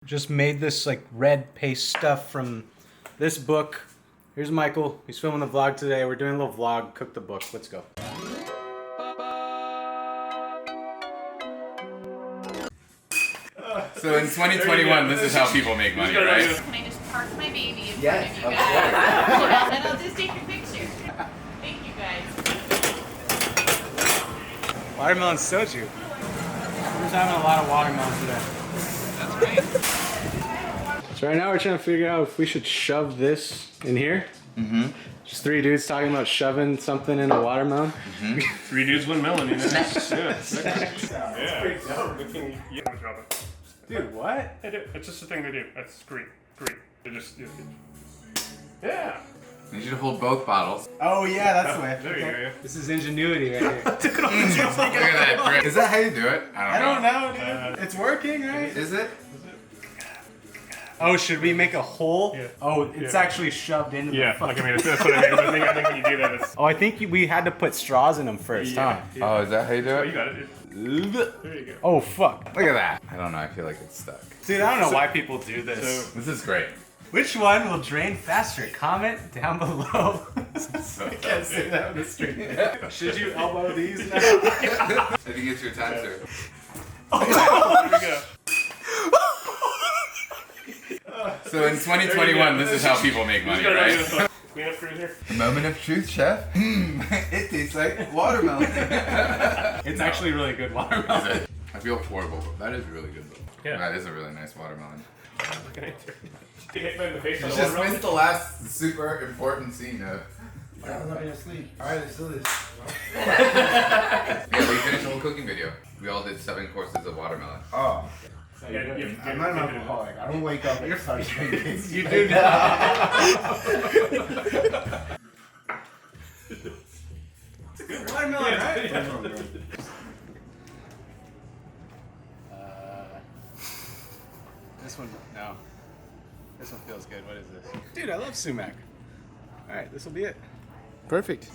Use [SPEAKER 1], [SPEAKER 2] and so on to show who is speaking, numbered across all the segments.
[SPEAKER 1] Just made this like red paste stuff from this book. Here's Michael. He's filming the vlog today. We're doing a little vlog. Cook the book. Let's go.
[SPEAKER 2] So in 2021, this is how people make money, right?
[SPEAKER 3] Can I just park my baby in front of you guys? And I'll just take your picture. Thank you guys.
[SPEAKER 1] Watermelon soju. We're just having a lot of watermelon today.
[SPEAKER 2] That's right.
[SPEAKER 1] So right now we're trying to figure out if we should shove this in here.
[SPEAKER 2] Mm-hmm.
[SPEAKER 1] Just three dudes talking about shoving something in a watermelon.
[SPEAKER 2] Mm-hmm.
[SPEAKER 4] Three dudes, one melon. You know? Yeah.
[SPEAKER 1] Dude, what?
[SPEAKER 4] They do. It's just a thing they do. That's great. They just. Yeah.
[SPEAKER 2] I need you to hold both bottles.
[SPEAKER 1] Oh yeah, that's the way.
[SPEAKER 4] There you go. Yeah.
[SPEAKER 1] This is ingenuity right here.
[SPEAKER 2] Look at that drink. Is that how you do it?
[SPEAKER 1] I don't know, dude. It's working, right?
[SPEAKER 2] Is it?
[SPEAKER 1] Oh, should we make a hole?
[SPEAKER 4] Yeah.
[SPEAKER 1] Oh, it's actually shoved into
[SPEAKER 4] Yeah.
[SPEAKER 1] the
[SPEAKER 4] Like I mean, that's what I mean. I think when you do that, it's.
[SPEAKER 1] Oh, I think we had to put straws in them first, huh?
[SPEAKER 4] Yeah.
[SPEAKER 2] Oh, is that how you do
[SPEAKER 4] Oh,
[SPEAKER 2] it?
[SPEAKER 4] you got it. There you go.
[SPEAKER 1] Oh, fuck.
[SPEAKER 2] Look at that. I don't know. I feel like it's stuck.
[SPEAKER 1] Dude, I don't know why people do this.
[SPEAKER 2] This is great.
[SPEAKER 1] Which one will drain faster? Comment down below.
[SPEAKER 2] So
[SPEAKER 1] I can't say that on the street. Should you elbow these now?
[SPEAKER 2] I think it's your time, sir.
[SPEAKER 4] There we go.
[SPEAKER 2] So in 2021, this is how people make money, right?
[SPEAKER 4] Clean up crew here.
[SPEAKER 2] The moment of truth, chef. It tastes like watermelon.
[SPEAKER 1] It's actually really good watermelon.
[SPEAKER 2] Is it? I feel horrible, but that is really good though.
[SPEAKER 4] Yeah.
[SPEAKER 2] That is a really nice watermelon.
[SPEAKER 4] Get hit by the face.
[SPEAKER 2] You just missed the last super important scene of.
[SPEAKER 5] I was not asleep. Alright, let's do this.
[SPEAKER 2] Yeah, we finished the whole cooking video. We all did 7 courses of watermelon.
[SPEAKER 5] Oh.
[SPEAKER 4] I'm
[SPEAKER 5] I'm not an alcoholic. I don't wake up and start drinking.
[SPEAKER 1] You do now. It's a good watermelon, right? This one, no. This one feels good. What is this? Dude, I love sumac. Alright, this will be it.
[SPEAKER 5] Perfect.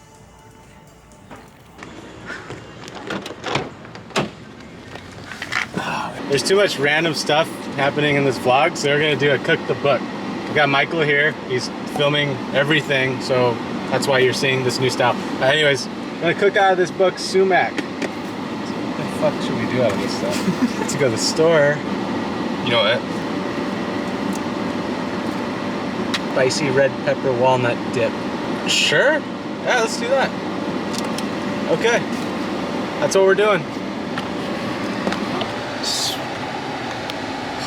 [SPEAKER 1] There's too much random stuff happening in this vlog, so we're gonna do a cook the book. We got Michael here. He's filming everything, so that's why you're seeing this new style. Anyways, we're gonna cook out of this book sumac. So what the fuck should we do out of this stuff? Let's go to the store.
[SPEAKER 2] You know what?
[SPEAKER 1] Spicy red pepper walnut dip. Sure? Yeah, let's do that. Okay. That's what we're doing.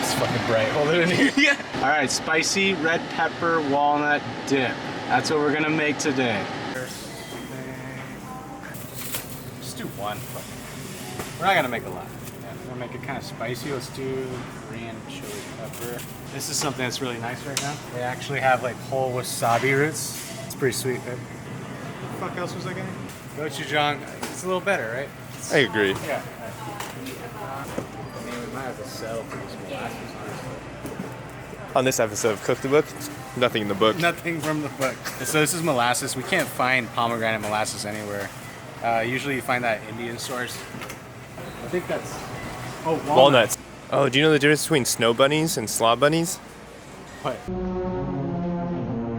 [SPEAKER 1] It's fucking bright. Hold it in here. Yeah. Alright, spicy red pepper walnut dip. That's what we're gonna make today. Just do one. We're not gonna make a lot. Yeah, we're gonna make it kind of spicy. Let's do Korean chili pepper. This is something that's really nice right now. They actually have like whole wasabi roots. It's pretty sweet, babe. What the fuck else was I getting? Gochujang. It's a little better, right?
[SPEAKER 5] I agree.
[SPEAKER 1] Yeah. I mean, we might have to settle for this molasses, honestly.
[SPEAKER 5] On this episode of Cook the Book, nothing in the book.
[SPEAKER 1] Nothing from the book. So this is molasses. We can't find pomegranate molasses anywhere. Usually you find that at Indian stores. I think that's... Oh,
[SPEAKER 5] Walnuts. Oh, do you know the difference between snow bunnies and slob bunnies?
[SPEAKER 1] What?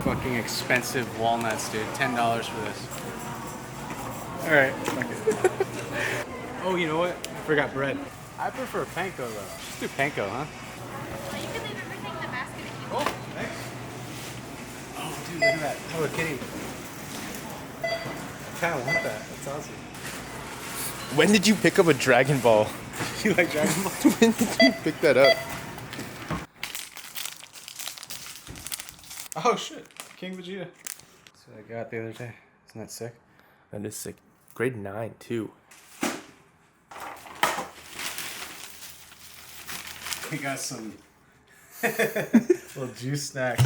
[SPEAKER 1] Fucking expensive walnuts, dude. $10 for this. Alright, fuck it. Oh, you know what? I forgot bread. I prefer panko though. Just do panko, huh?
[SPEAKER 3] You can leave everything in the basket if you
[SPEAKER 1] Oh,
[SPEAKER 3] want.
[SPEAKER 1] thanks. Oh, dude, look at that. Hello Kitty. I kind of want that. That's awesome.
[SPEAKER 5] When did you pick up a Dragon Ball?
[SPEAKER 1] You like Dragon Ball?
[SPEAKER 5] When did you pick that up?
[SPEAKER 1] Oh shit, King Vegeta. That's what I got the other day. Isn't that sick?
[SPEAKER 5] That is sick. Grade 9, too.
[SPEAKER 1] We got some little juice snacks.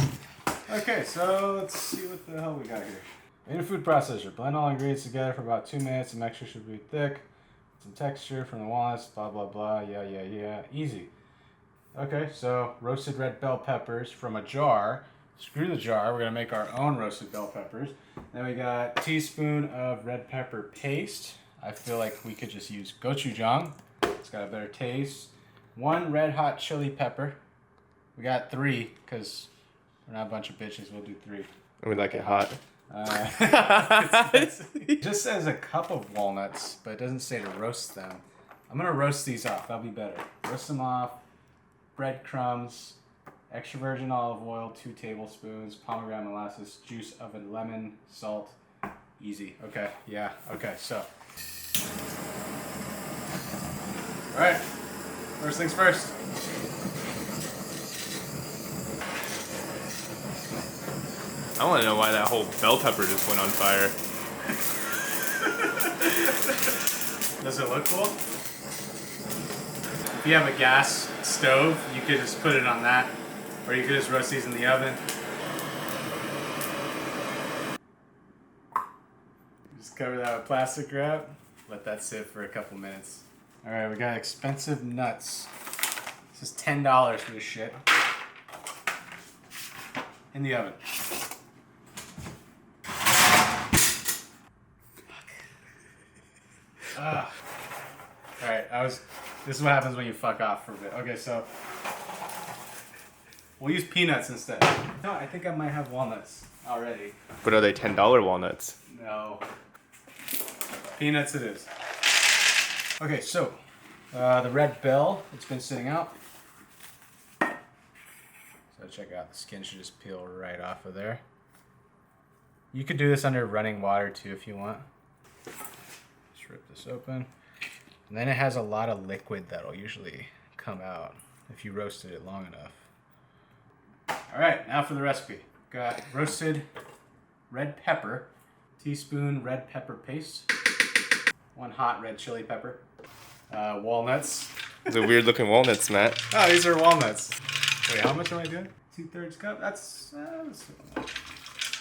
[SPEAKER 1] Okay, so let's see what the hell we got here. In a food processor, blend all ingredients together for about 2 minutes. The mixture should be thick. Some texture from the walnuts, blah, blah, blah. Yeah. Easy. Okay, so roasted red bell peppers from a jar. Screw the jar. We're going to make our own roasted bell peppers. Then we got a teaspoon of red pepper paste. I feel like we could just use gochujang. It's got a better taste. 1 red hot chili pepper. We got 3 because we're not a bunch of bitches. We'll do 3.
[SPEAKER 5] And we like it hot.
[SPEAKER 1] It just says a cup of walnuts, but it doesn't say to roast them. I'm gonna roast these off. That'll be better. Roast them off. Breadcrumbs, extra virgin olive oil, 2 tablespoons, pomegranate molasses, juice of a lemon, salt. Easy. Okay. Yeah. Okay. So. All right. First things first.
[SPEAKER 5] I want to know why that whole bell pepper just went on fire.
[SPEAKER 1] Does it look cool? If you have a gas stove, you could just put it on that, or you could just roast these in the oven. Just cover that with plastic wrap. Let that sit for a couple minutes. All right, we got expensive nuts. This is $10 for this shit. In the oven. All right, this is what happens when you fuck off for a bit. Okay, so we'll use peanuts instead. No, I think I might have walnuts already.
[SPEAKER 5] But are they $10 walnuts?
[SPEAKER 1] No. Peanuts it is. Okay, so the red bell, it's been sitting out. So check out, the skin should just peel right off of there. You could do this under running water too if you want. Just rip this open. And then it has a lot of liquid that'll usually come out if you roasted it long enough. All right, now for the recipe. Got roasted red pepper, teaspoon red pepper paste, 1 hot red chili pepper, walnuts.
[SPEAKER 5] The weird looking walnuts, Matt.
[SPEAKER 1] Oh, these are walnuts. Wait, how much am I doing? 2/3 cup? That's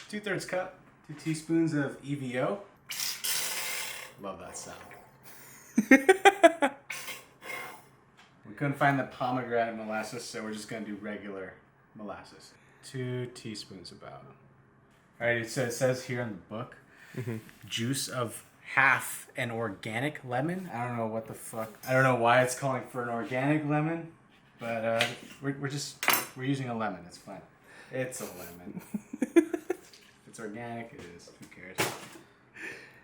[SPEAKER 1] 2/3 cup. 2 teaspoons of EVO. Love that sound. We couldn't find the pomegranate molasses, so we're just gonna do regular molasses. 2 teaspoons about. All right, it says here in the book, juice of half an organic lemon. I don't know what the fuck. I don't know why it's calling for an organic lemon, but we're using a lemon. It's fine. It's a lemon. If it's organic, it is. Who cares?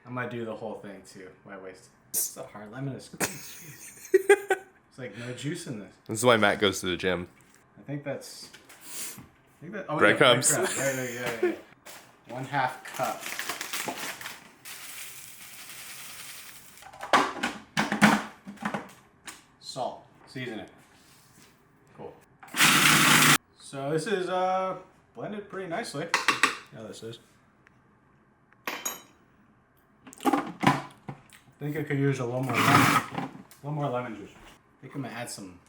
[SPEAKER 1] I'm gonna do the whole thing too. Why waste? It's a hard lemon to squeeze. It's like no juice in this.
[SPEAKER 5] This is why Matt goes to the gym.
[SPEAKER 1] I think that. Oh,
[SPEAKER 5] Breadcrumbs.
[SPEAKER 1] Yeah, breadcrumbs. Yeah. 1/2 cup. Salt. Season it. Cool. So this is blended pretty nicely. Yeah, this is. I think I could use a little more lemon. A little more lemon juice. I think I'm gonna add some.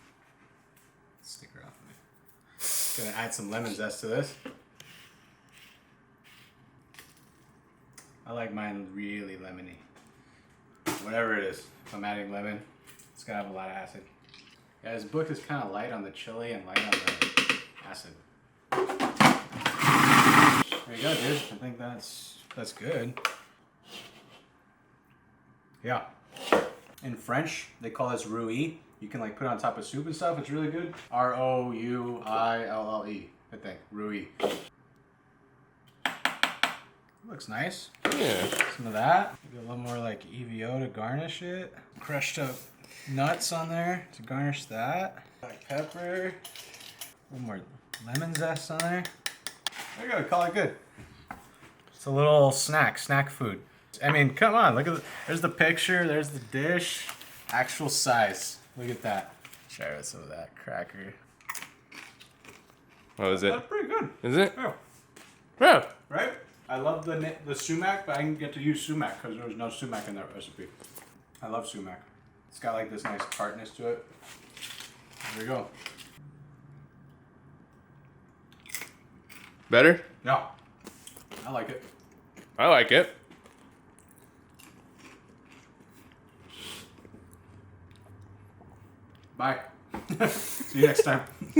[SPEAKER 1] Sticker off of me. Gonna add some lemon zest to this. I like mine really lemony. Whatever it is, if I'm adding lemon, it's gonna have a lot of acid. Yeah, this book is kind of light on the chili and light on the acid. There you go, dude. I think that's good. Yeah. In French, they call this rouille. You can like put it on top of soup and stuff. It's really good. Rouille, I think. Rouille. Looks nice.
[SPEAKER 5] Yeah.
[SPEAKER 1] Some of that. Maybe a little more like EVO to garnish it. Crushed up nuts on there to garnish that. Black pepper. A little more lemon zest on there. There you go. Call it good. It's a little snack food. I mean, come on. Look at there's the picture. There's the dish. Actual size. Look at that. Try with some of that cracker.
[SPEAKER 5] What is it?
[SPEAKER 1] That's pretty good.
[SPEAKER 5] Is it?
[SPEAKER 1] Yeah.
[SPEAKER 5] Yeah.
[SPEAKER 1] Right? I love the sumac, but I didn't get to use sumac because there was no sumac in that recipe. I love sumac. It's got like this nice tartness to it. There you go.
[SPEAKER 5] Better?
[SPEAKER 1] Yeah. I like it.
[SPEAKER 5] I like it.
[SPEAKER 1] Bye. See you next time.